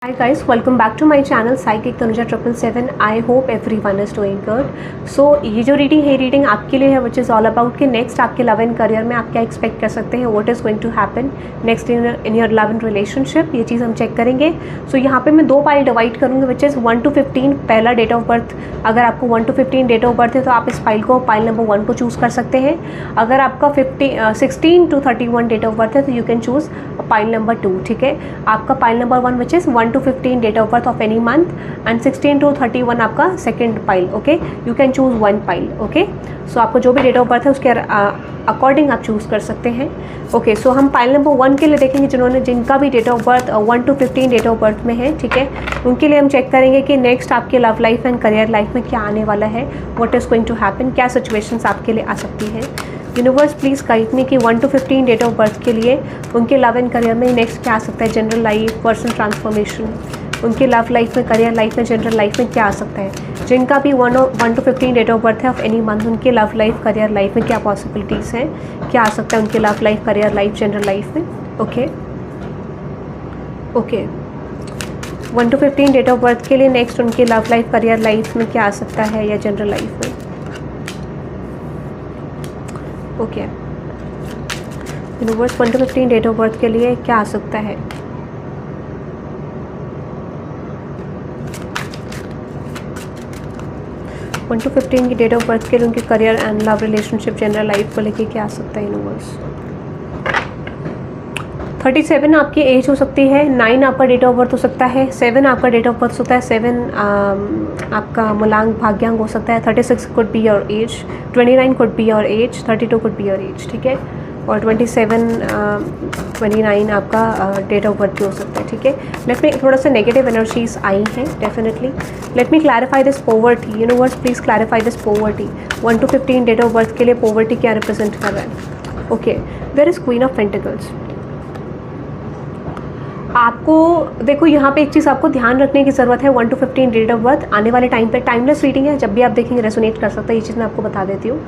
Hi guys, welcome back to my channel Psychic Tanuja 777. I hope everyone is doing good. So ये जो reading है reading आपके लिए है, which is all about कि next आपके लव एंड करियर में आप क्या एक्सपेक्ट कर सकते हैं, what is going to happen next in your love and relationship, ये चीज़ हम चेक करेंगे. सो यहाँ पे मैं दो पाइल डिवाइड करूँगी, विच इज़ 1 to 15 पहला डेट ऑफ बर्थ. अगर आपको 1 to 15 डेट ऑफ बर्थ है तो आप इस पाइल को पाइल नंबर 1 को चूज़ कर सकते हैं. अगर आपका 16 to 31 डेट ऑफ बर्थ है तो you can choose pile number 2. ठीक है, आपका pile number 1 which is 1 to 15 date of birth of any month and 16 to 31 आपका second pile. Okay, you can choose 1 pile. Okay, so आपको जो भी date of birth है उसके अकॉर्डिंग आप चूज़ कर सकते हैं. ओके, सो हम पाइल नंबर 1 के लिए देखेंगे जिनका भी date of birth 1 to 15 date of birth में है. ठीक है, उनके लिए हम चेक करेंगे कि नेक्स्ट आपके love life and career life में क्या आने वाला है, what is going to happen, क्या सिचुएशंस आपके लिए आ सकती है. यूनिवर्स प्लीज़ गाइड मी कि 1 to 15 डेट ऑफ बर्थ के लिए उनके लव एंड करियर में नेक्स्ट क्या आ सकता है. जनरल लाइफ, पर्सनल ट्रांसफॉर्मेशन, उनके लव लाइफ में, करियर लाइफ में, जनरल लाइफ में क्या आ सकता है. जिनका भी 1 to 15 डेट ऑफ बर्थ है ऑफ एनी मंथ, उनके लव लाइफ, करियर लाइफ में क्या पॉसिबिलिटीज़ हैं, क्या आ सकता है उनके love life, career life, general life में. Okay okay, 1 to 15 date of birth के लिए नेक्स्ट उनके लव लाइफ, करियर लाइफ में क्या आ सकता है या जनरल लाइफ में. Okay, universe 1 to 15 date of birth के लिए क्या आ सकता है. वन टू 15 की डेट ऑफ बर्थ के लिए उनके career and love relationship, general life को लेके क्या आ सकता है. यूनिवर्स 37 आपकी एज हो सकती है, 9 आपका डेट ऑफ बर्थ हो सकता है, 7 आपका डेट ऑफ बर्थ होता है, 7 आपका मूलांक भाग्यांक हो सकता है, 36 could be your as, 29 could be your as, 32 could be your as. ठीक है, और 29 आपका डेट ऑफ बर्थ भी हो सकता है. ठीक है, लेट मी थोड़ा सा नेगेटिव एनर्जीज आई हैं definitely. Let me clarify this poverty. Universe please clarify this poverty. 1 to 15 date of birth के लिए पॉवर्टी क्या रिप्रेजेंट कर रहा है. Okay, there is queen of pentacles. आपको देखो यहाँ पे एक चीज़ आपको ध्यान रखने की ज़रूरत है. 1 to 15 डेट ऑफ बर्थ आने वाले टाइम पे टाइमलेस रीडिंग है, जब भी आप देखेंगे रेसोनेट कर सकता है, ये चीज़ मैं आपको बता देती हूँ.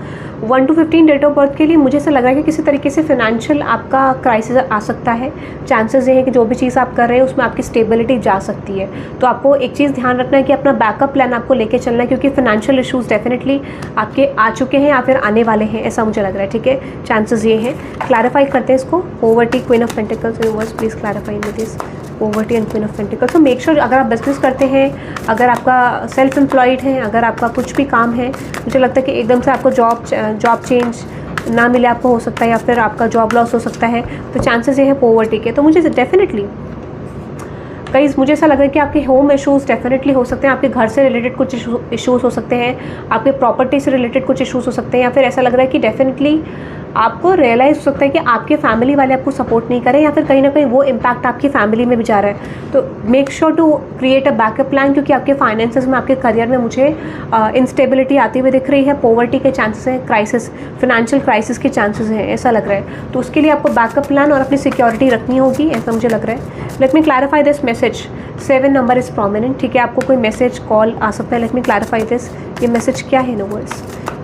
1 to 15 डेट ऑफ बर्थ के लिए मुझे ऐसा लग रहा है कि किसी तरीके से फिनेंशियल आपका क्राइसिस आ सकता है. चांसेस ये हैं कि जो भी चीज़ आप कर रहे हैं उसमें आपकी स्टेबिलिटी जा सकती है. तो आपको एक चीज़ ध्यान रखना है कि अपना बैकअप प्लान आपको लेके चलना है, क्योंकि फिनेंशियल इशूज़ डेफिनेटली आपके आ चुके हैं या फिर आने वाले हैं, ऐसा मुझे लग रहा है. ठीक है, चांसेस ये हैं. क्लैरिफाई करते हैं इसको. Poverty, queen of pentacles. Universe please clarify with this poverty and queen of pentacles. तो मेक श्योर अगर आप बिजनेस करते हैं, अगर आपका सेल्फ एम्प्लॉयड है, अगर आपका कुछ भी काम है, मुझे लगता है कि एकदम से आपको जॉब चेंज ना मिले आपको, हो सकता है, या फिर आपका जॉब लॉस हो सकता है. तो चांसेस ये है पॉवर्टी के. तो मुझे डेफिनेटली मुझे ऐसा लग रहा है कि आपके होम इश्यूज़ डेफिनेटली हो सकते हैं, आपके घर से रिलेटेड कुछ इश्यूज़ हो सकते हैं, आपके प्रॉपर्टी से रिलेटेड कुछ इश्यूज़ हो सकते हैं, या फिर ऐसा लग रहा है कि डेफिनेटली आपको रियलाइज़ हो सकता है कि आपके फैमिली वाले आपको सपोर्ट नहीं करें, या फिर कहीं ना कहीं वो इम्पैक्ट आपकी फैमिली में भी जा रहा है. तो make sure to create a backup plan, क्योंकि आपके फाइनेंसेस में, आपके करियर में मुझे इंस्टेबिलिटी आती हुई दिख रही है. पॉवर्टी के चांसेस हैं, क्राइसिस, फिनेंशियल क्राइसिस के चांसेस हैं, ऐसा लग रहा है. तो उसके लिए आपको बैकअप प्लान और अपनी सिक्योरिटी रखनी होगी, ऐसा मुझे लग रहा है. Late me clarify this message. 7 number is prominent. ठीक है, आपको कोई मैसेज, कॉल आ सकता है. Late me clarify this. ये मैसेज क्या है.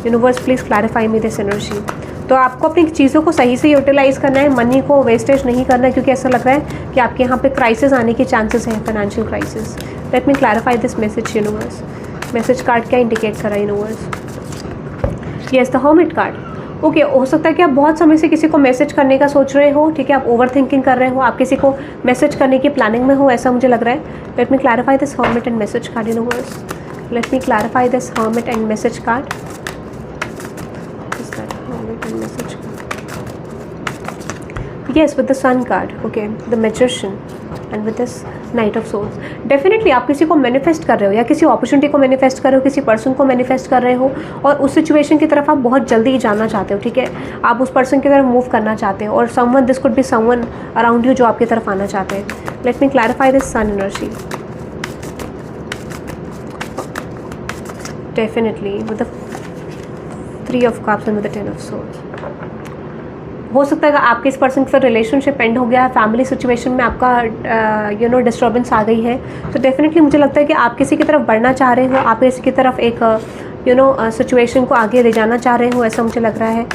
Universe please clarify me this energy. तो आपको अपनी चीज़ों को सही से यूटिलाइज़ करना है, मनी को वेस्टेज नहीं करना है, क्योंकि ऐसा लग रहा है कि आपके यहाँ पे क्राइसिस आने के चांसेस हैं, financial crisis. Late me clarify this message. Universe message card क्या इंडिकेट कर रहा है. Universe yes, the hermit card. Okay, हो सकता है कि आप बहुत समय से किसी को मैसेज करने का सोच रहे हो. ठीक है, आप ओवर थिंकिंग कर रहे हो, आप किसी को मैसेज करने की प्लानिंग में हो, ऐसा मुझे लग रहा है. Late me clarify this hermit and message card. Universe late me clarify this hermit and message card. Yes, with the sun card. Okay, the magician and with this knight of swords. Definitely आप किसी को manifest कर रहे हो, या किसी opportunity को manifest कर रहे हो, किसी पर्सन को मैनिफेस्ट कर रहे हो, और उस सिचुएशन की तरफ आप बहुत जल्दी ही जाना चाहते हो. ठीक है, आप उस पर्सन की तरफ मूव करना चाहते हो, और someone, this could be someone around you जो आपकी तरफ आना चाहते हैं. Let me clarify this sun energy. Definitely with the 3 of cups and with the 10 of swords. हो सकता है कि आपके इस पर्सन के साथ रिलेशनशिप एंड हो गया है, फैमिली सिचुएशन में आपका डिस्टर्बेंस आ गई है. तो डेफिनेटली मुझे लगता है कि आप किसी की तरफ बढ़ना चाह रहे हो, आप किसी की तरफ एक सिचुएशन को आगे ले जाना चाह रहे हो, ऐसा मुझे लग रहा है.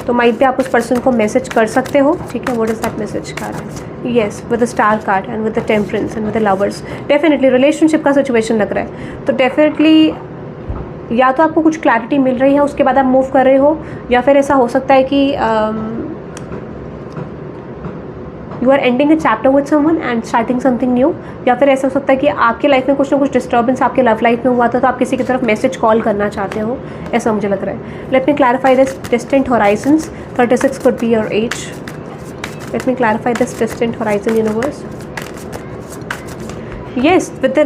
तो माइट भी आप उस पर्सन को मैसेज कर सकते हो, ठीक है। What is that message card? Yes, with the star card and with the temperance and with the lovers. Definitely relationship का सिचुएशन लग रहा है, तो डेफिनेटली या तो आपको कुछ क्लैरिटी मिल रही है, उसके बाद आप मूव कर रहे हो, या फिर ऐसा हो सकता है कि you are ending a chapter with someone and starting something new, या फिर ऐसा हो सकता है कि आपके लाइफ में कुछ ना कुछ डिस्टर्बेंस आपके लव लाइफ में हुआ था, तो आप किसी की तरफ मैसेज कॉल करना चाहते हो, ऐसा मुझे लग रहा है। Late me clarify this distant Horizons. 36 could be your age. Let me clarify this distant horizon universe. Yes, with the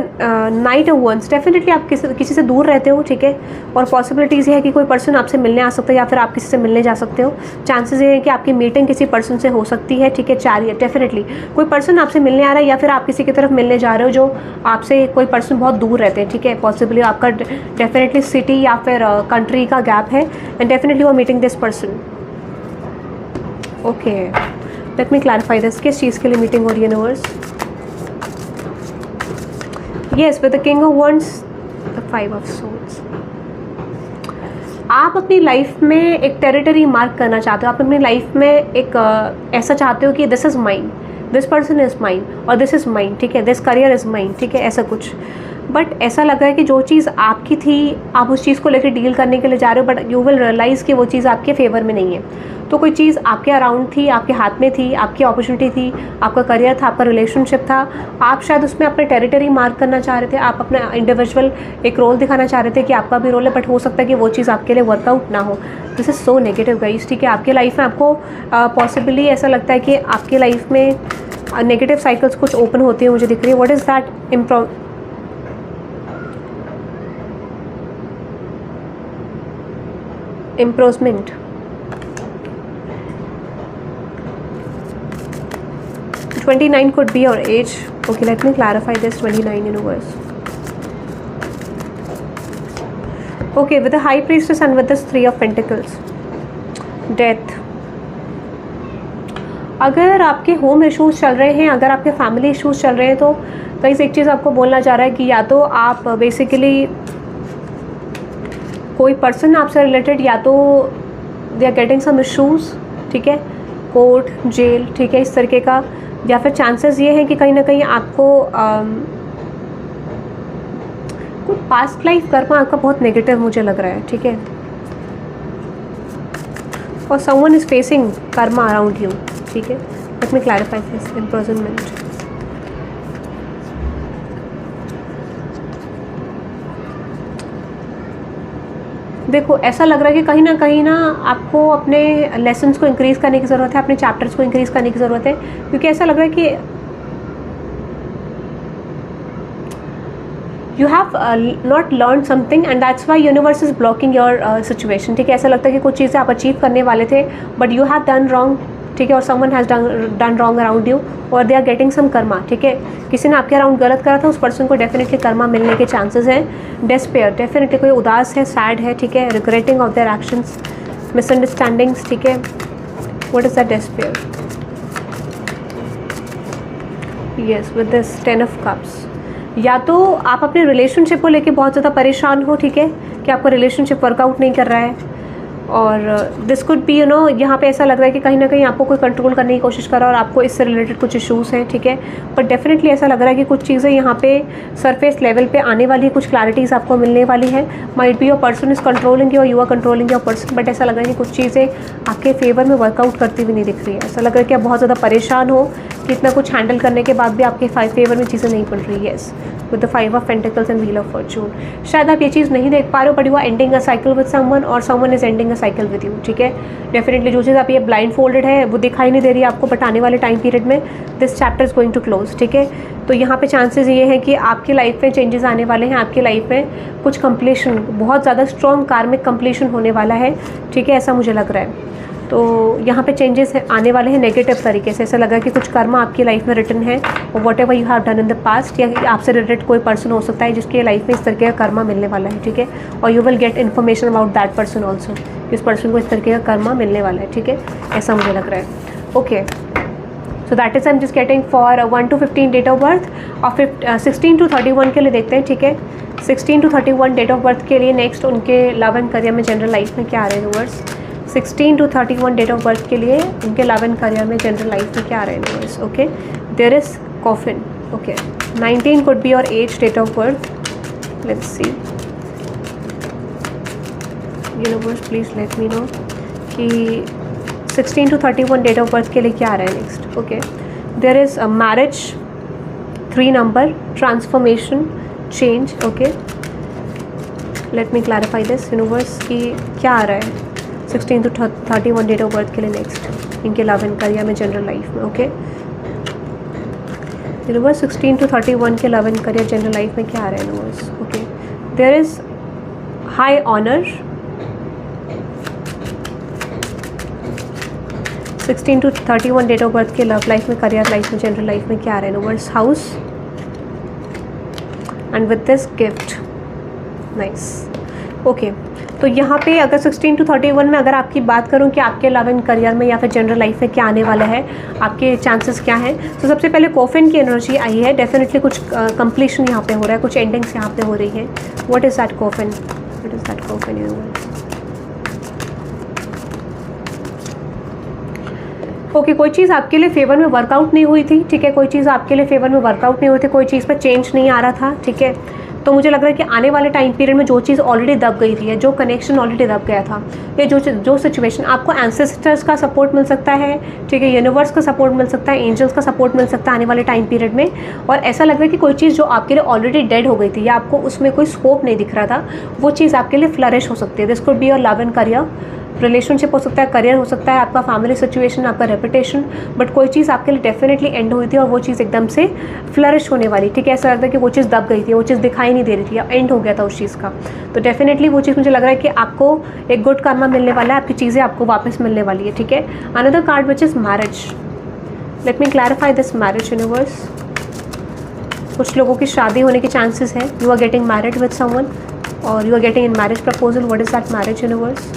Knight of Wands, definitely आप किसी से दूर रहते हो, ठीक है। और पॉसिबिलिटीज़ ये है कि कोई पर्सन आपसे मिलने आ सकता है, या फिर आप किसी से मिलने जा सकते हो। चांसेस ये है कि आपकी मीटिंग किसी पर्सन से हो सकती है, ठीक है। चैरियट, डेफिनेटली कोई पर्सन आपसे मिलने आ रहा है, या फिर आप किसी की तरफ मिलने जा रहे हो जो आपसे कोई पर्सन बहुत दूर रहते हैं, ठीक है। पॉसिबली आपका डेफिनेटली सिटी या फिर कंट्री का गैप है, and definitely you are meeting this person. Okay, let me clarify this, किस चीज़ के लिए मीटिंग हो रही है universe? Yes, with the King of Wands, the 5 of Swords. आप अपनी लाइफ में एक टेरिटरी मार्क करना चाहते हो, आप अपनी लाइफ में एक ऐसा चाहते हो कि this is mine, this person is mine, और दिस इज़ माइन, ठीक है। दिस करियर इज़ माइन, ठीक है, ऐसा कुछ। बट ऐसा लग रहा है कि जो चीज़ आपकी थी, आप उस चीज़ को लेकर डील करने के लिए जा रहे हो, बट यू विल रियलाइज़ कि वो चीज़ आपके फेवर में नहीं है। तो कोई चीज़ आपके अराउंड थी, आपके हाथ में थी, आपकी अपॉर्चुनिटी थी, आपका करियर था, आपका रिलेशनशिप था, आप शायद उसमें अपने टेरिटरी मार्क करना चाह रहे थे, आप अपना इंडिविजुअल एक रोल दिखाना चाह रहे थे कि आपका भी रोल है, बट हो सकता है कि वो चीज़ आपके लिए वर्कआउट ना हो। This is so negative guys, ठीक है। आपके लाइफ में आपको पॉसिबली ऐसा लगता है कि आपकी लाइफ में नेगेटिव साइकिल्स कुछ ओपन होती है, मुझे दिख रही है। What is that? Improvement. So 29 could be your age. Okay, let me clarify this 29 universe. Okay, with the High Priestess and with this 3 of Pentacles. Death. अगर आपके होम इश्यूज़ चल रहे हैं, अगर आपके फैमिली इश्यूज़ चल रहे हैं, तो गाइस एक चीज़ आपको बोलना चाह रहा है कि या तो आप बेसिकली कोई पर्सन आपसे रिलेटेड, या तो they are getting some issues, ठीक है, कोर्ट, जेल, ठीक है, इस तरीके का, या फिर चांसेस ये हैं कि कहीं ना कहीं आपको कोई पास्ट लाइफ कर्मा आपका बहुत नेगेटिव मुझे लग रहा है, ठीक है। और someone is facing Karma around you, ठीक है। Late me clarify this imprisonment. देखो, ऐसा लग रहा है कि कहीं ना आपको अपने लेसन्स को इंक्रीज़ करने की ज़रूरत है, अपने चैप्टर्स को इंक्रीज़ करने की ज़रूरत है, क्योंकि ऐसा लग रहा है कि you have not learn something and that's why universe is blocking your situation, ठीक है। ऐसा लगता है कि कुछ चीज़ें आप अचीव करने वाले थे, but you have done wrong, ठीक है, और someone has done wrong around you, और they are getting some karma, ठीक है। किसी ने आपके अराउंड गलत करा था, उस पर्सन को डेफिनेटली कर्मा मिलने के चांसेस हैं। डेस्पेयर, डेफिनेटली कोई उदास है, सैड है, ठीक है। Regretting of their actions, misunderstandings, ठीक है। What is that despair? Yes, with this 10 of cups. या तो आप अपने रिलेशनशिप को लेके बहुत ज़्यादा परेशान हो, ठीक है, कि आपका रिलेशनशिप वर्कआउट नहीं कर रहा है, और दिस कुड बी यहाँ पे ऐसा लग रहा है कि कहीं ना कहीं आपको कोई कंट्रोल करने की कोशिश कर रहा है और आपको इससे रिलेटेड कुछ इश्यूज़ हैं, ठीक है। बट डेफिनेटली ऐसा लग रहा है कि कुछ चीज़ें यहाँ पे सरफेस लेवल पे आने वाली है, कुछ क्लैरिटीज़ आपको मिलने वाली है। Might be your person is controlling और you are controlling your person, but ऐसा लग रहा है कि कुछ चीज़ें आपके फेवर में वर्कआउट करती हुई नहीं दिख रही है। ऐसा लग रहा है कि आप बहुत ज़्यादा परेशान हो कि इतना कुछ हैंडल करने के बाद भी आपके फेवर में चीज़ें नहीं पड़ रही है। With the 5 of pentacles and wheel of fortune, शायद आप ये चीज़ नहीं देख पा रहे हो, but you are ending a cycle with someone और someone is ending a cycle with you, ठीक है। डेफिनेटली जो चीज़ आप ये ब्लाइंड फोल्डेड है वो दिखाई नहीं दे रही है आपको, बट आने वाले टाइम पीरियड में this chapter is going to close, ठीक है। तो यहाँ पे चांसेस ये हैं कि आपकी लाइफ में चेंजेस आने वाले हैं, आपकी लाइफ में कुछ कंप्लीशन, बहुत ज़्यादा स्ट्रॉन्ग कार्मिक कंप्लीशन होने वाला है, ठीक है, ऐसा मुझे लग रहा है। तो यहाँ पे चेंजेस आने वाले हैं नेगेटिव तरीके से। ऐसा लगा कि कुछ कर्मा आपकी लाइफ में रिटर्न है, और what ever you have done in the past, या आपसे रिलेटेड कोई पर्सन हो सकता है जिसकी लाइफ में इस तरीके का कर्मा मिलने वाला है, ठीक है। और you will get information about that person also, इस पर्सन को इस तरीके का कर्मा मिलने वाला है, ठीक है, ऐसा मुझे लग रहा है। Okay, so that is I am just getting for 1 to 15 date of birth, और 16 to 31 के लिए देखते हैं, ठीक है। 16 to 31 डेट ऑफ बर्थ के लिए नेक्स्ट उनके लव एंड करियर में जनरल लाइफ में क्या आ रहे हैं viewers. 16 to 31 date of birth के लिए उनके लव एंड करियर में जनरल लाइफ में क्या आ रहा है universe. Okay, there is coffin. Okay, 19 could be your age, date of birth. Let's see. Universe, please let me know कि 16 to 31 डेट ऑफ बर्थ के लिए क्या आ रहा है next. Okay, there is a marriage, 3 number, transformation, change. Okay, let me clarify this universe कि क्या आ रहा है 16 to 31 डेट ऑफ बर्थ के लिए नेक्स्ट इनके लव एंड करियर में जनरल लाइफ में. ओके, यूनिवर्स 16 to 31 के love and career general life में क्या आ रहा है universe. Okay, there is high honour, 16 to 31 date of birth के लव लाइफ में, करियर लाइफ में, जनरल लाइफ में क्या आ रहा है universe. House and with this gift. Nice. Okay, तो यहाँ पे अगर 16 to 31 में अगर आपकी बात करूँ कि आपके लव एंड करियर में या फिर जनरल लाइफ में क्या आने वाला है, आपके चांसेस क्या हैं, तो सबसे पहले कॉफिन की एनर्जी आई है. डेफिनेटली कुछ कंप्लीशन यहाँ पे हो रहा है, कुछ एंडिंग्स यहाँ पे हो रही है. What is that coffin? What is that coffin? Okay, कोई चीज़ आपके लिए फेवर में वर्कआउट नहीं हुई थी. ठीक है, कोई चीज़ आपके लिए फेवर में वर्कआउट नहीं हुई थी, कोई चीज़ पर चेंज नहीं आ रहा था. ठीक है, तो मुझे लग रहा है कि आने वाले टाइम पीरियड में जो चीज़ ऑलरेडी दब गई थी, जो कनेक्शन ऑलरेडी दब गया था, या जो सिचुएशन, आपको एंसेस्टर्स का सपोर्ट मिल सकता है. ठीक है, यूनिवर्स का सपोर्ट मिल सकता है, एंजल्स का सपोर्ट मिल सकता है आने वाले टाइम पीरियड में. और ऐसा लग रहा है कि कोई चीज़ जो आपके लिए ऑलरेडी डेड हो गई थी या आपको उसमें कोई स्कोप नहीं दिख रहा था, वो चीज़ आपके लिए फ्लरिश हो सकती है. This could be your love and career, relationship हो सकता है, करियर हो सकता है, आपका फैमिली सिचुएशन, आपका रेपुटेशन. बट कोई चीज़ आपके लिए डेफिनेटली एंड हुई थी और वो चीज़ एकदम से फ्लरिश होने वाली. ठीक है, ऐसा लगता है कि वो चीज़ दब गई थी, वो चीज़ दिखाई नहीं दे रही थी या एंड हो गया था उस चीज़ का. तो डेफिनेटली वो चीज़ मुझे लग रहा है कि आपको एक गुड कर्मा मिलने वाला है, आपकी चीज़ें आपको वापस मिलने वाली है. ठीक है, another card which is marriage. Let me clarify this marriage universe. कुछ लोगों की शादी होने के चांसेस है. You are getting married with someone और you are getting in marriage proposal. What is that marriage universe?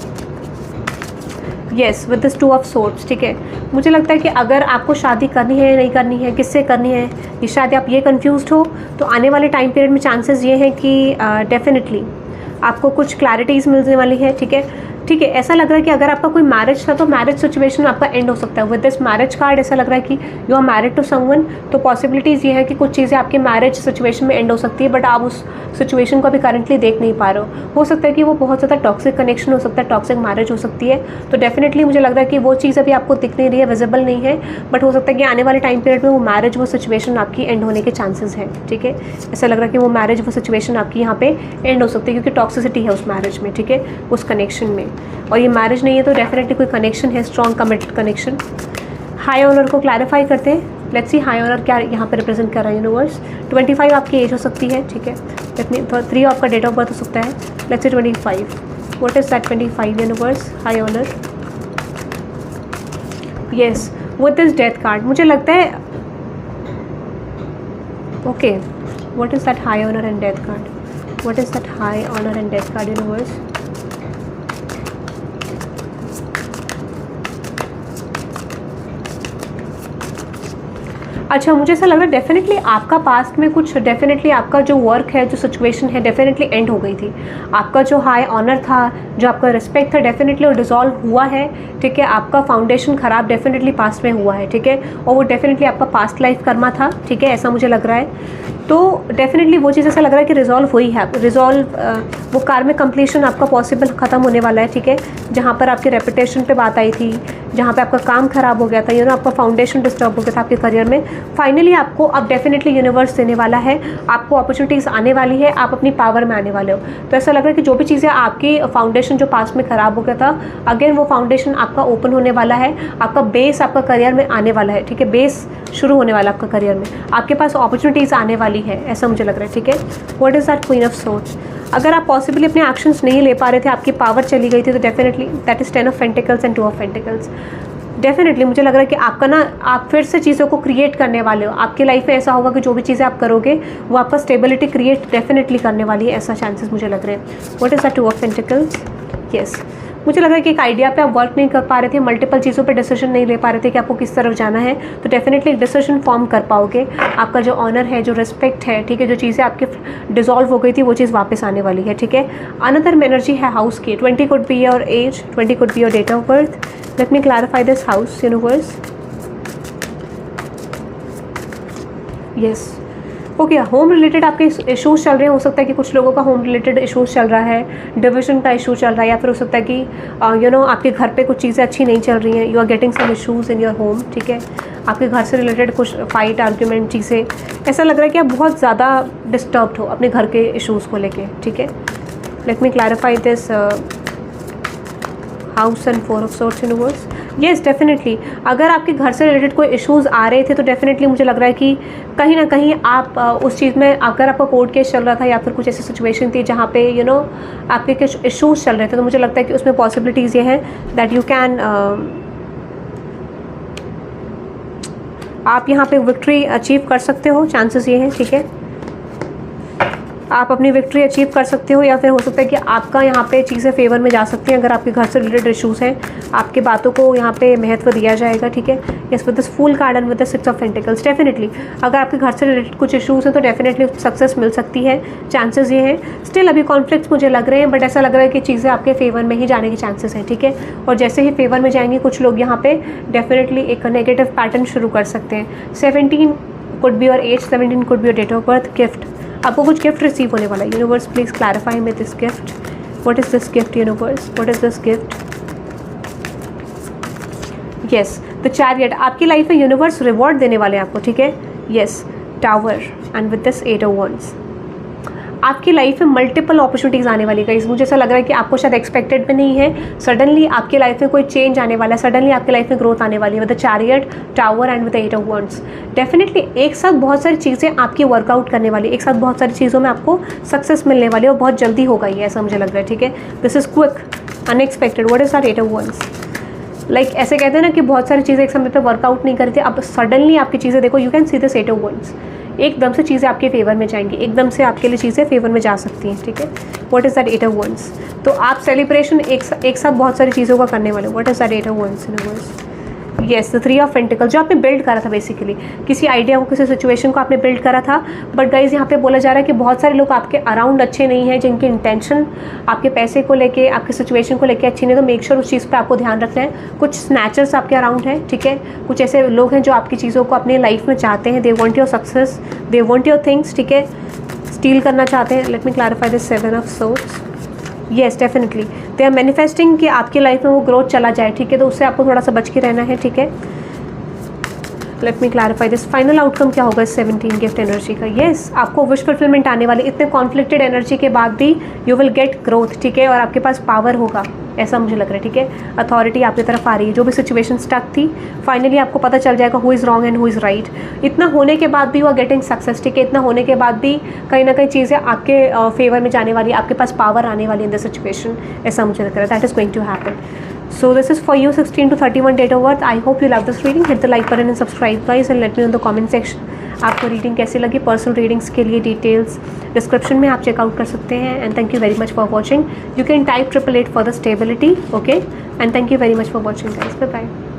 Yes, with this 2 of swords. ठीक है, मुझे लगता है कि अगर आपको शादी करनी है या नहीं करनी है, किससे करनी है, ये शायद आप ये कंफ्यूज्ड हो, तो आने वाले टाइम पीरियड में चांसेस ये हैं कि डेफिनेटली आपको कुछ क्लैरिटीज़ मिलने वाली है. ठीक है, ठीक है, ऐसा लग रहा है कि अगर आपका कोई मैरिज था तो मैरिज सिचुएशन आपका एंड हो सकता है. विद दिस मैरिज कार्ड ऐसा लग रहा है कि you are married to someone. तो पॉसिबिलिटीज़ ये है कि कुछ चीज़ें आपके मैरिज सिचुएशन में एंड हो सकती है, बट आप उस सिचुएशन को अभी करंटली देख नहीं पा रहे हो सकता है कि वो बहुत ज़्यादा टॉक्सिक कनेक्शन हो सकता है, टॉक्सिक मैरिज हो सकती है. तो डेफिनेटली मुझे लग रहा है कि वो चीज़ अभी आपको दिख नहीं रही है, विजिबल नहीं है, बट हो सकता है कि आने वाले टाइम पीरियड में वो मैरिज, वो सिचुएशन आपकी एंड होने के चांसेस हैं. ठीक है, ऐसा लग रहा है कि वो मैरिज, वो सिचुएशन आपकी यहाँ पे एंड हो सकती है क्योंकि टॉक्सिसिटी है उस मैरिज में. ठीक है, उस कनेक्शन में. और ये मैरिज नहीं है तो डेफिनेटली कोई कनेक्शन है, strong committed connection. High honour को क्लैरिफाई करते हैं. लेट्स सी हाई ऑनर क्या यहाँ पे रिप्रेजेंट कर रहा है यूनिवर्स. 25 आपकी एज हो सकती है. ठीक है, 3 आपका डेट ऑफ बर्थ हो सकता है. Let's see 25. What is that 25 universe? High honour. Yes, with this death card मुझे लगता है. Okay, what is that high honour and death card? What is that high honour and death card universe? अच्छा, मुझे ऐसा लग रहा है definitely आपका पास्ट में कुछ, डेफिनेटली आपका जो वर्क है, जो सिचुएशन है, डेफिनेटली एंड हो गई थी. आपका जो हाई ऑनर था, जो आपका रिस्पेक्ट था, डेफिनेटली वो डिसॉल्व हुआ है. ठीक है, आपका फाउंडेशन ख़राब डेफिनेटली पास्ट में हुआ है. ठीक है, और वो डेफिनेटली आपका पास्ट लाइफ कर्मा था. ठीक है, ऐसा मुझे लग रहा है. तो डेफिनेटली वो चीज़ ऐसा लग रहा है कि रिजॉल्व हुई है. वो कार्मिक कंप्लीशन आपका पॉसिबल ख़त्म होने वाला है. ठीक है, जहाँ पर आपके रेपुटेशन पे बात आई थी, जहाँ पे आपका काम खराब हो गया था, आपका फाउंडेशन डिस्टर्ब हो गया था आपके करियर में, फाइनली आपको अब डेफिनेटली यूनिवर्स देने वाला है. आपको अपॉर्चुनिटीज़ आने वाली है, आप अपनी पावर में आने वाले हो. तो ऐसा लग रहा है कि जो भी चीज़ें आपकी फाउंडेशन जो पास्ट में ख़राब हो गया था, अगेन वो फाउंडेशन आपका ओपन होने वाला है. आपका बेस आपका करियर में आने वाला है. ठीक है, बेस शुरू होने वाला आपका करियर में, आपके पास अपॉर्चुनिटीज़ आने वाली है, ऐसा मुझे लग रहा है. ठीक है, what is that queen of swords? अगर आप पॉसिबली अपने एक्शंस नहीं ले पा रहे थे, आपकी पावर चली गई थी, तो definitely that is 10 of Pentacles and 2 of Pentacles. Definitely मुझे लग रहा है कि आपका ना, आप फिर से चीज़ों को क्रिएट करने वाले हो. आपकी लाइफ में ऐसा होगा कि जो भी चीज़ें आप करोगे वो आपका स्टेबिलिटी क्रिएट डेफिनेटली करने वाली है, ऐसा चांसेस मुझे लग रहे हैं. What is the 2 of Pentacles? Yes, मुझे लगा कि एक आइडिया पे आप वर्क नहीं कर पा रहे थे, मल्टीपल चीज़ों पे डिसीजन नहीं ले पा रहे थे कि आपको किस तरफ जाना है, तो डेफिनेटली एक डिसीजन फॉर्म कर पाओगे। आपका जो ऑनर है, जो रिस्पेक्ट है, ठीक है, जो चीज़ें आपके डिजॉल्व हो गई थी वो चीज़ वापस आने वाली है, ठीक है। अनदर एनर्जी है हाउस की। 20 could be your age, 20 could be your date of birth. Let me clarify this house universe. Yes, okay, home related आपके इशूज़ चल रहे हैं। हो सकता है कि कुछ लोगों का होम रिलेटेड इशूज़ चल रहा है, डिविजन का इशू चल रहा है, या फिर हो सकता है कि आपके घर पे कुछ चीज़ें अच्छी नहीं चल रही हैं। You are getting some issues in your home, ठीक है। आपके घर से रिलेटेड कुछ फाइट, आर्ग्यूमेंट चीज़ें, ऐसा लग रहा है कि आप बहुत ज़्यादा डिस्टर्ब्ड हो अपने घर के इशूज़ को लेके, ठीक है। Late me clarify this house and 4 of swords universe. Yes, definitely अगर आपके घर से रिलेटेड कोई इश्यूज़ आ रहे थे तो डेफिनेटली मुझे लग रहा है कि कहीं ना कहीं आप उस चीज़ में, अगर आपका कोर्ट केस चल रहा था या फिर कुछ ऐसी सिचुएशन थी जहाँ पे आपके कुछ इश्यूज़ चल रहे थे, तो मुझे लगता है कि उसमें पॉसिबिलिटीज़ ये हैं दैट यू कैन, आप यहाँ पे विक्ट्री अचीव कर सकते हो, चांसेस ये हैं, ठीक है। आप अपनी विक्ट्री अचीव कर सकते हो, या फिर हो सकता है कि आपका यहाँ पे चीज़ें फेवर में जा सकती हैं। अगर आपके घर से रिलेटेड इशूज़ हैं, आपके बातों को यहाँ पे महत्व दिया जाएगा, ठीक है। Yes, with this fool card and with the 6 of pentacles, definitely अगर आपके घर से रिलेटेड कुछ इशूज़ हैं तो डेफिनेटली सक्सेस मिल सकती है, चांसेस ये हैं। स्टिल अभी कॉन्फ्लिक्ट्स मुझे लग रहे हैं, बट ऐसा लग रहा है कि चीज़ें आपके फेवर में ही जाने के चांसेस हैं, ठीक है। और जैसे ही फेवर में जाएंगी कुछ लोग यहाँ पे डेफिनेटली एक नेगेटिव पैटर्न शुरू कर सकते हैं। 17 could be your age, 17 could be your date of birth. Gift, आपको कुछ गिफ्ट रिसीव होने वाला है। Universe please clarify me this gift. What is this gift universe, what is this gift? Yes, the chariot, आपकी life में universe reward देने वाले हैं आपको, ठीक है। Yes, tower and with this 8 of wands. आपकी लाइफ में मल्टीपल अपॉर्चुनिटीज़ आने वाली गाइस। मुझे ऐसा लग रहा है कि आपको शायद एक्सपेक्टेड भी नहीं है, सडनली आपकी लाइफ में कोई चेंज आने वाला है, सडनली आपकी लाइफ में ग्रोथ आने वाली है with the chariot, tower and with 8 of wands. Definitely एक साथ बहुत सारी चीज़ें आपकी वर्कआउट करने वाली, एक साथ बहुत सारी चीज़ों में आपको सक्सेस मिलने वाली है और बहुत जल्दी हो गई है, ऐसा मुझे लग रहा है, ठीक है। This is quick, unexpected. What is that 8 of wands? Like ऐसे कहते हैं ना कि बहुत सारी चीज़ें एक समय पे वर्कआउट नहीं करती, अब सडनली आपकी चीज़ें देखो, you can see this 8 of wands. एकदम से चीज़ें आपके फेवर में जाएंगी, एकदम से आपके लिए चीज़ें फेवर में जा सकती हैं, ठीक है। What is that 8 of wands? तो आप सेलिब्रेशन एक साथ बहुत सारी चीज़ों का करने वाले हो। What is that 8 of wands universe? Yes, the 3 of pentacle, जो आपने बिल्ड करा था बेसिकली, किसी आइडिया को, किसी सिचुएशन को आपने बिल्ड करा था, बट गाइज यहाँ पे बोला जा रहा है कि बहुत सारे लोग आपके अराउंड अच्छे नहीं हैं, जिनकी इंटेंशन आपके पैसे को लेके, आपके सिचुएशन को लेके अच्छी नहीं, तो मेक श्योर उस चीज़ पे आपको ध्यान रखना है। कुछ स्नैचर्स आपके अराउंड हैं, ठीक है। कुछ ऐसे लोग हैं जो आपकी चीज़ों को अपने लाइफ में चाहते हैं, they want your success, they want your things, ठीक है, स्टील करना चाहते हैं। Let me clarify this 7 of swords. Yes, definitely they are manifesting कि आपकी लाइफ में वो ग्रोथ चला जाए, ठीक है, तो उससे आपको थोड़ा सा बच के रहना है, ठीक है। Late me clarify this, final outcome क्या होगा इस 17 गिफ्ट एनर्जी का? येस, आपको विश फुलफिलमेंट आने वाले, इतने कॉन्फ्लिक्टेड एनर्जी के बाद भी यू विल गेट ग्रोथ, ठीक है, और आपके पास पावर होगा, ऐसा मुझे लग रहा है, ठीक है। अथॉरिटी आपकी तरफ आ रही है, जो भी सिचुएशन स्टक थी फाइनली आपको पता चल जाएगा who is wrong and who is right. इतना होने के बाद भी यू आर गेटिंग सक्सेस, ठीक है, इतना होने के बाद भी कहीं ना कहीं चीज़ें आपके फेवर में जाने वाली, आपके पास पावर आने वाली इन द सिचुएशन, ऐसा मुझे लग रहा है। That is going to happen. So this is for you 16 to 31 date of birth. I hope you love this reading. Hit the like button and subscribe guys and let me know in the comment section आपको reading कैसी लगी। Personal readings के लिए details description में आप checkout कर सकते हैं। And thank you very much for watching. You can type 888 for the stability, okay, and thank you very much for watching guys. Bye bye.